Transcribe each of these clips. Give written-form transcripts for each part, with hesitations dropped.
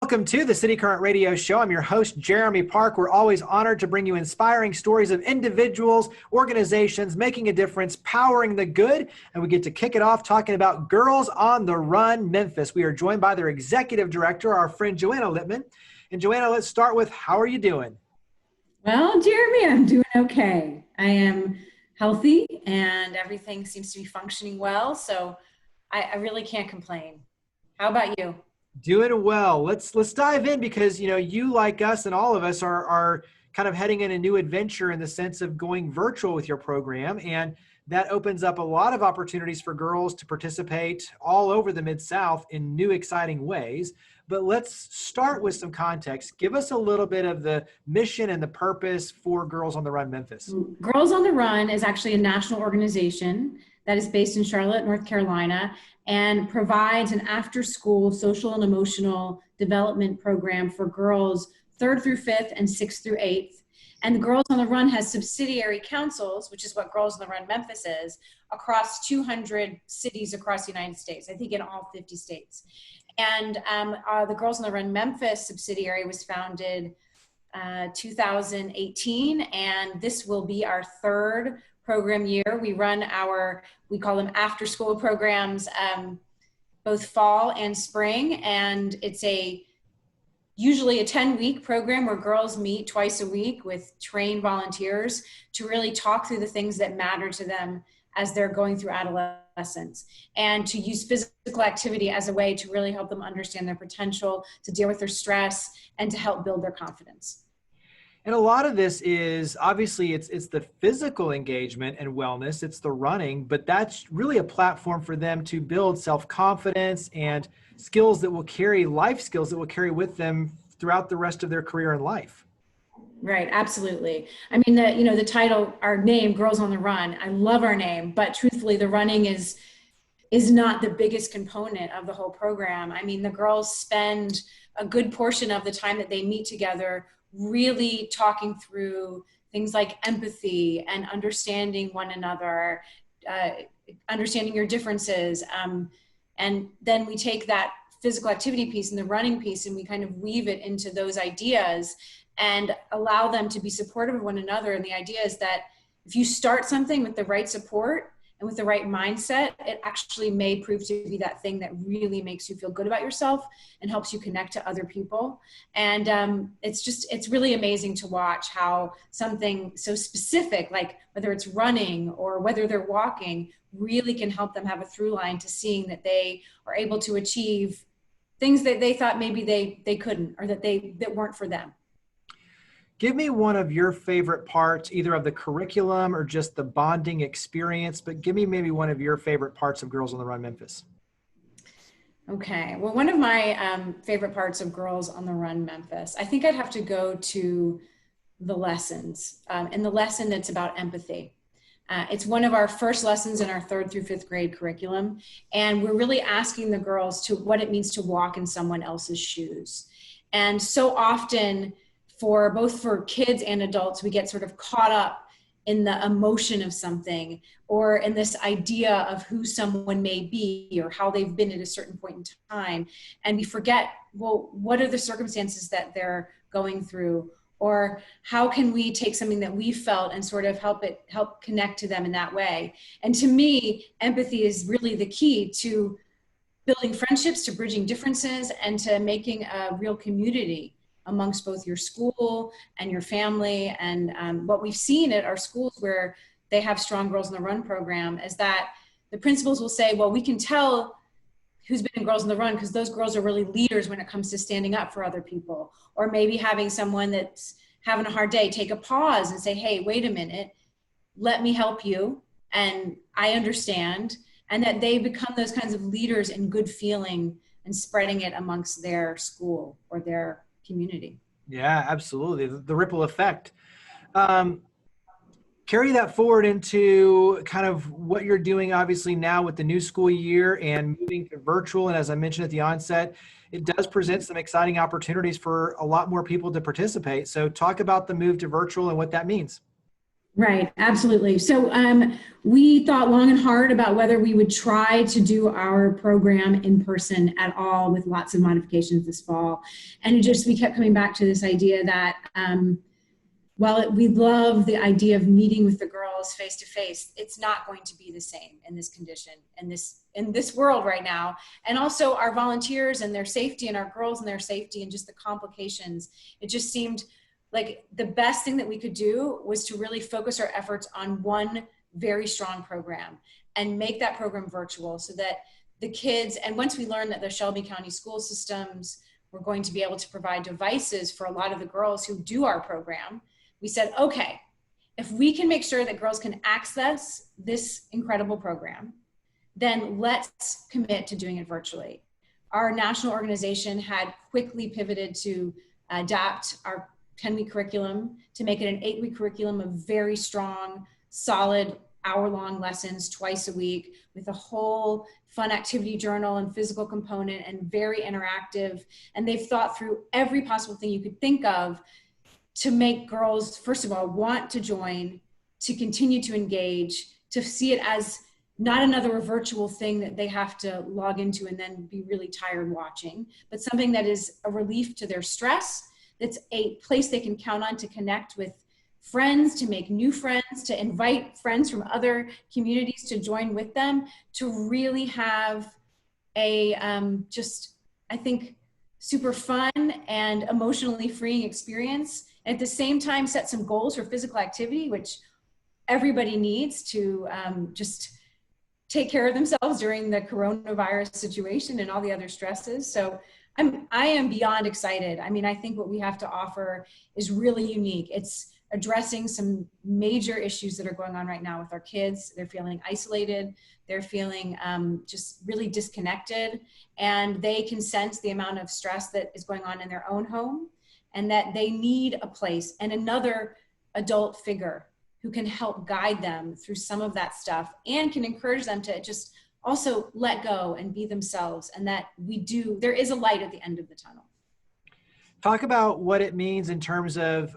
Welcome to the City Current Radio Show. I'm your host, Jeremy Park. We're always honored to bring you inspiring stories of individuals, organizations making a difference, powering the good. And we get to kick it off talking about Girls on the Run Memphis. We are joined by their executive director, our friend Joanna Lipman. And Joanna, let's start with, how are you doing? Well, Jeremy, I'm doing okay. I am healthy and everything seems to be functioning well. So I really can't complain. How about you? Doing well. Let's dive in because, you like us and all of us are kind of heading in a new adventure in the sense of going virtual with your program. And that opens up a lot of opportunities for girls to participate all over the Mid-South in new, exciting ways. But let's start with some context. Give us a little bit of the mission and the purpose for Girls on the Run Memphis. Girls on the Run is actually a national organization that is based in Charlotte, North Carolina, and provides an after-school social and emotional development program for girls 3rd through 5th and 6th through 8th. And the Girls on the Run has subsidiary councils, which is what Girls on the Run Memphis is, across 200 cities across the United States, I think in all 50 states. And the Girls on the Run Memphis subsidiary was founded 2018, and this will be our 3rd program year. We run we call them after school programs, both fall and spring. And it's usually a 10-week program where girls meet twice a week with trained volunteers to really talk through the things that matter to them as they're going through adolescence, and to use physical activity as a way to really help them understand their potential, to deal with their stress, and to help build their confidence. And a lot of this is obviously it's the physical engagement and wellness, it's the running, but that's really a platform for them to build self-confidence and skills that will carry, life skills that will carry with them throughout the rest of their career and life. Right, absolutely. I mean, the title, our name, Girls on the Run, I love our name, but truthfully, the running is not the biggest component of the whole program. I mean, the girls spend a good portion of the time that they meet together really talking through things like empathy and understanding one another, understanding your differences. And then we take that physical activity piece and the running piece and we kind of weave it into those ideas and allow them to be supportive of one another. And the idea is that if you start something with the right support and with the right mindset, it actually may prove to be that thing that really makes you feel good about yourself and helps you connect to other people. And it's really amazing to watch how something so specific, like whether it's running or whether they're walking, really can help them have a through line to seeing that they are able to achieve things that they thought maybe they couldn't, or that weren't for them. Give me one of your favorite parts, either of the curriculum or just the bonding experience, but give me maybe one of your favorite parts of Girls on the Run Memphis. Okay, well, one of my favorite parts of Girls on the Run Memphis, I think I'd have to go to the lessons, and the lesson that's about empathy. It's one of our first lessons in our 3rd through 5th grade curriculum, and we're really asking the girls to what it means to walk in someone else's shoes. And so often, both for kids and adults, we get sort of caught up in the emotion of something or in this idea of who someone may be or how they've been at a certain point in time. And we forget, well, what are the circumstances that they're going through? Or how can we take something that we felt and sort of help connect to them in that way? And to me, empathy is really the key to building friendships, to bridging differences, and to making a real community amongst both your school and your family. And what we've seen at our schools where they have strong Girls on the Run program is that the principals will say, well, we can tell who's been in Girls on the Run because those girls are really leaders when it comes to standing up for other people. Or maybe having someone that's having a hard day take a pause and say, hey, wait a minute, let me help you. And I understand. And that they become those kinds of leaders in good feeling and spreading it amongst their school or their community. Yeah, absolutely. The ripple effect. Carry that forward into kind of what you're doing obviously now with the new school year and moving to virtual. And as I mentioned at the onset, it does present some exciting opportunities for a lot more people to participate. So talk about the move to virtual and what that means. Right, absolutely. So we thought long and hard about whether we would try to do our program in person at all with lots of modifications this fall. And we kept coming back to this idea that while we love the idea of meeting with the girls face to face, it's not going to be the same in this condition, in this world right now. And also our volunteers and their safety, and our girls and their safety, and just the complications. It just seemed like the best thing that we could do was to really focus our efforts on one very strong program and make that program virtual, so that the kids, and once we learned that the Shelby County school systems were going to be able to provide devices for a lot of the girls who do our program, we said, okay, if we can make sure that girls can access this incredible program, then let's commit to doing it virtually. Our national organization had quickly pivoted to adapt our 10-week curriculum to make it an 8-week curriculum of very strong, solid, hour-long lessons twice a week, with a whole fun activity journal and physical component, and very interactive. And they've thought through every possible thing you could think of to make girls, first of all, want to join, to continue to engage, to see it as not another virtual thing that they have to log into and then be really tired watching, but something that is a relief to their stress, that's a place they can count on to connect with friends, to make new friends, to invite friends from other communities to join with them, to really have a just, I think, super fun and emotionally freeing experience. And at the same time, set some goals for physical activity, which everybody needs to just take care of themselves during the coronavirus situation and all the other stresses. So I am beyond excited. I mean, I think what we have to offer is really unique. It's addressing some major issues that are going on right now with our kids. They're feeling isolated. They're feeling just really disconnected, and they can sense the amount of stress that is going on in their own home, and that they need a place and another adult figure who can help guide them through some of that stuff, and can encourage them to just also let go and be themselves, and that there is a light at the end of the tunnel. Talk about what it means in terms of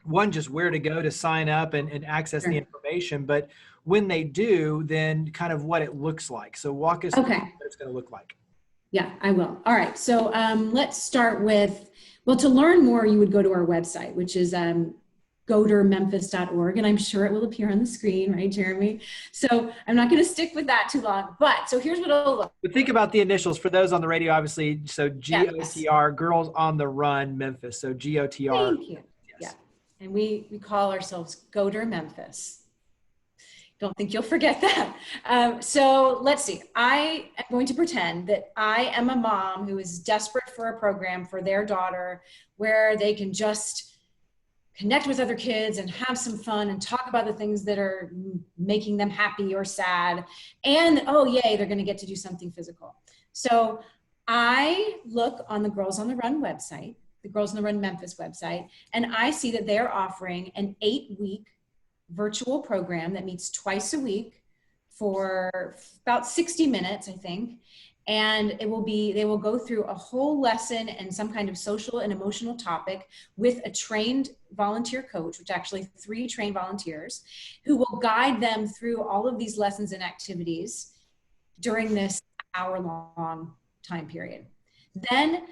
one, just where to go to sign up and access the information, but when they do, then kind of what it looks like. So walk us through what it's going to look like. Yeah, I will. All right. So let's start with, well, to learn more, you would go to our website, which is godermemphis.org, and I'm sure it will appear on the screen, right, Jeremy? So I'm not going to stick with that too long, but so here's what it'll look. But think about the initials for those on the radio, obviously. So GOTR, Girls on the Run Memphis. So GOTR. Thank you. Yes. Yeah. And we call ourselves Goder Memphis. Don't think you'll forget that. So let's see. I am going to pretend that I am a mom who is desperate for a program for their daughter where they can just connect with other kids and have some fun and talk about the things that are making them happy or sad. And, oh, yay, they're going to get to do something physical. So I look on the Girls on the Run website, the Girls on the Run Memphis website, and I see that they're offering an 8-week virtual program that meets twice a week for about 60 minutes, I think. And they will go through a whole lesson and some kind of social and emotional topic with a trained volunteer coach, which actually 3 trained volunteers, who will guide them through all of these lessons and activities during this hour-long time period. Then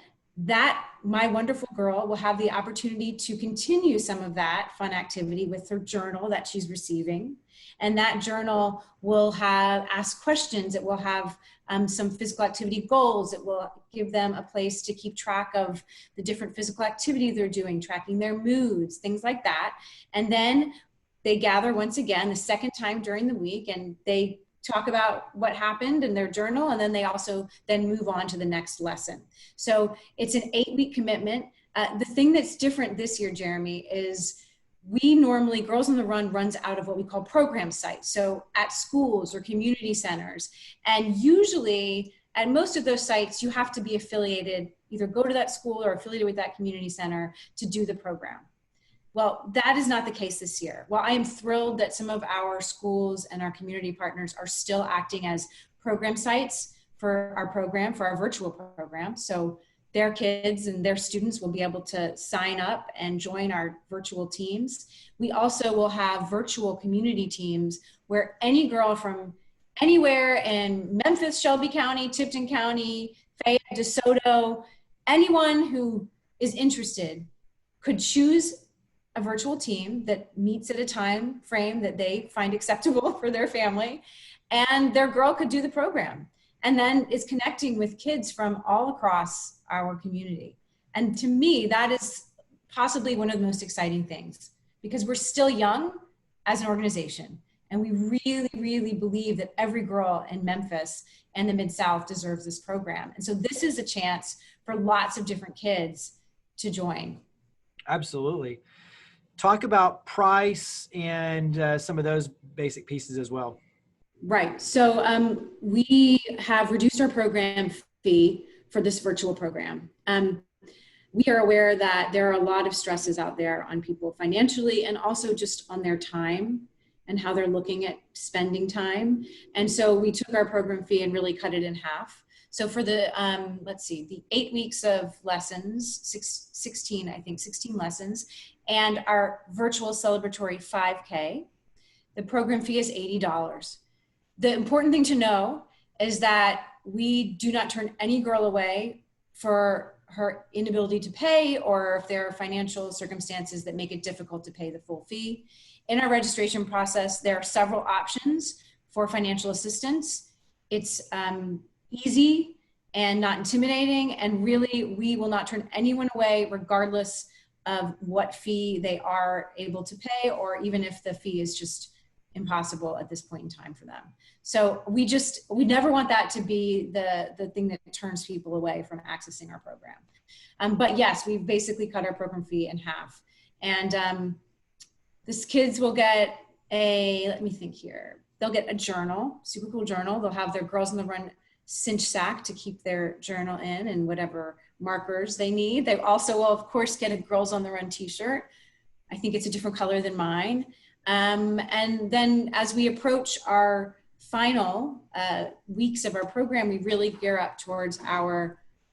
my wonderful girl will have the opportunity to continue some of that fun activity with her journal that she's receiving. And that journal will ask questions. It will have some physical activity goals. It will give them a place to keep track of the different physical activity they're doing, tracking their moods, things like that. And then they gather once again the second time during the week, and they talk about what happened in their journal, and then they also then move on to the next lesson. So it's an 8-week commitment. The thing that's different this year, Jeremy, is we normally, Girls on the Run runs out of what we call program sites. So at schools or community centers. And usually at most of those sites, you have to be affiliated, either go to that school or affiliated with that community center to do the program. Well, that is not the case this year. While I am thrilled that some of our schools and our community partners are still acting as program sites for our program, for our virtual program. So their kids and their students will be able to sign up and join our virtual teams. We also will have virtual community teams where any girl from anywhere in Memphis, Shelby County, Tipton County, Fayette, DeSoto, anyone who is interested could choose a virtual team that meets at a time frame that they find acceptable for their family, and their girl could do the program, and then is connecting with kids from all across our community. And to me, that is possibly one of the most exciting things, because we're still young as an organization, and we really, really believe that every girl in Memphis and the Mid-South deserves this program. And so this is a chance for lots of different kids to join. Absolutely. Talk about price and some of those basic pieces as well. Right. So we have reduced our program fee for this virtual program. We are aware that there are a lot of stresses out there on people financially and also just on their time and how they're looking at spending time. And so we took our program fee and really cut it in half. So for the, the 8 weeks of lessons, 16 lessons, and our virtual celebratory 5K, the program fee is $80. The important thing to know is that we do not turn any girl away for her inability to pay, or if there are financial circumstances that make it difficult to pay the full fee. In our registration process, there are several options for financial assistance. It's easy and not intimidating, and really we will not turn anyone away regardless of what fee they are able to pay, or even if the fee is just impossible at this point in time for them. So we never want that to be the thing that turns people away from accessing our program. But yes, we've basically cut our program fee in half. And these kids will get let me think here. They'll get a journal, super cool journal. They'll have their Girls on the Run cinch sack to keep their journal in and whatever markers they need. They also will, of course, get a Girls on the Run t-shirt. I think it's a different color than mine. And then as we approach our final weeks of our program, we really gear up towards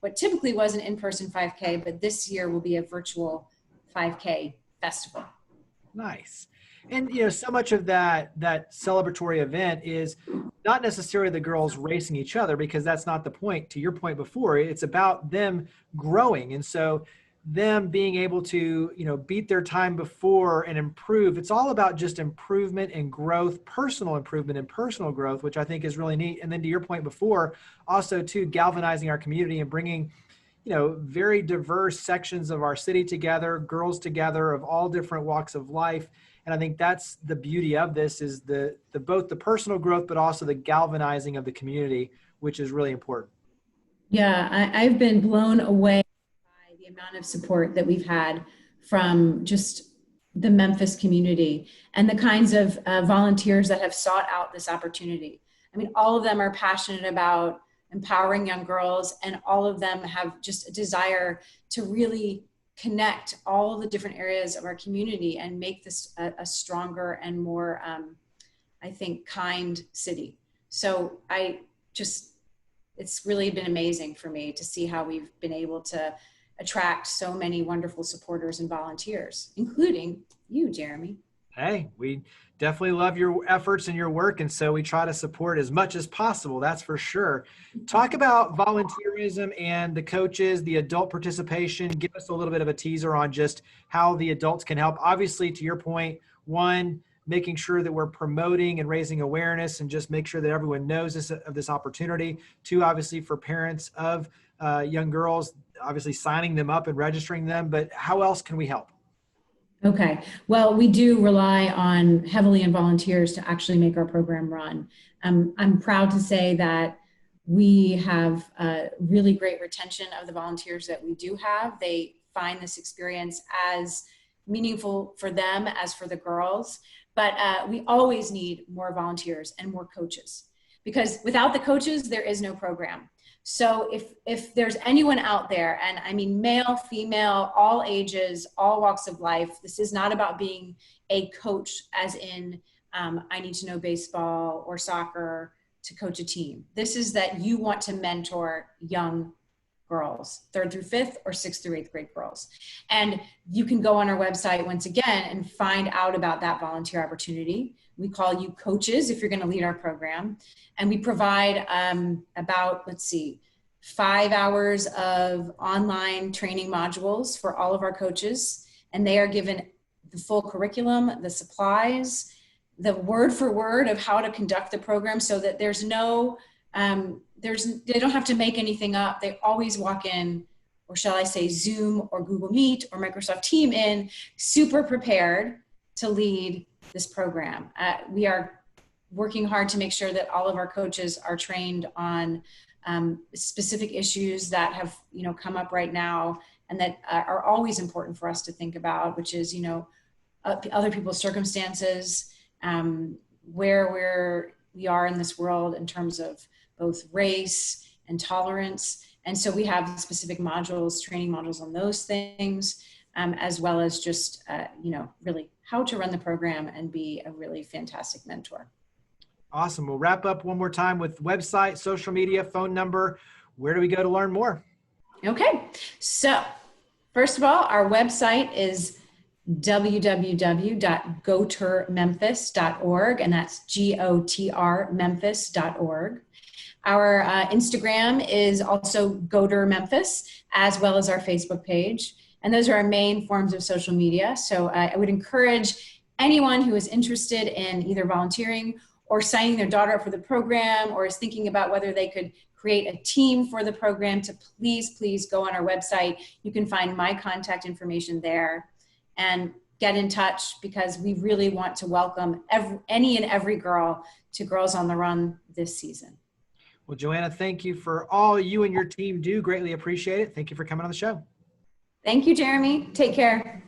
what typically was an in-person 5K, but this year will be a virtual 5K festival. Nice. And so much of that celebratory event is not necessarily the girls racing each other, because that's not the point. To your point before, it's about them growing. And so them being able to, beat their time before and improve. It's all about just improvement and growth, personal improvement and personal growth, which I think is really neat. And then to your point before, also too, galvanizing our community and bringing, very diverse sections of our city together, girls together of all different walks of life. And I think that's the beauty of this, is the both the personal growth, but also the galvanizing of the community, which is really important. Yeah, I've been blown away by the amount of support that we've had from just the Memphis community and the kinds of volunteers that have sought out this opportunity. I mean, all of them are passionate about empowering young girls, and all of them have just a desire to really connect all of the different areas of our community and make this a stronger and more, I think, kind city. So it's really been amazing for me to see how we've been able to attract so many wonderful supporters and volunteers, including you, Jeremy. Hey, we definitely love your efforts and your work, and so we try to support as much as possible, that's for sure. Talk about volunteerism and the coaches, the adult participation. Give us a little bit of a teaser on just how the adults can help. Obviously, to your point, one, making sure that we're promoting and raising awareness and just make sure that everyone knows of this opportunity. Two, obviously for parents of young girls, obviously signing them up and registering them, but how else can we help? Okay, well, we do rely heavily on volunteers to actually make our program run. I'm proud to say that we have really great retention of the volunteers that we do have. They find this experience as meaningful for them as for the girls, but we always need more volunteers and more coaches, because without the coaches, there is no program. So if there's anyone out there, and I mean male, female, all ages, all walks of life, this is not about being a coach as in I need to know baseball or soccer to coach a team. This is that you want to mentor young girls, 3rd through 5th or 6th through 8th grade girls. And you can go on our website once again and find out about that volunteer opportunity. We call you coaches if you're going to lead our program. And we provide about, 5 hours of online training modules for all of our coaches. And they are given the full curriculum, the supplies, the word for word of how to conduct the program, so that there's no, they don't have to make anything up. They always walk in, or shall I say Zoom or Google Meet or Microsoft Team in, super prepared to lead this program. We are working hard to make sure that all of our coaches are trained on specific issues that have, come up right now and that are always important for us to think about, which is, other people's circumstances, where we are in this world in terms of both race and tolerance. And so we have specific modules, training modules on those things, as well as just, really how to run the program and be a really fantastic mentor. Awesome. We'll wrap up one more time with website, social media, phone number. Where do we go to learn more? Okay. So first of all, our website is www.gotrmemphis.org, and that's GOTR Memphis.org. Our Instagram is also Goter Memphis, as well as our Facebook page. And those are our main forms of social media. So I would encourage anyone who is interested in either volunteering or signing their daughter up for the program, or is thinking about whether they could create a team for the program, to please go on our website. You can find my contact information there and get in touch, because we really want to welcome any and every girl to Girls on the Run this season. Well, Joanna, thank you for all you and your team do. Greatly appreciate it. Thank you for coming on the show. Thank you, Jeremy. Take care.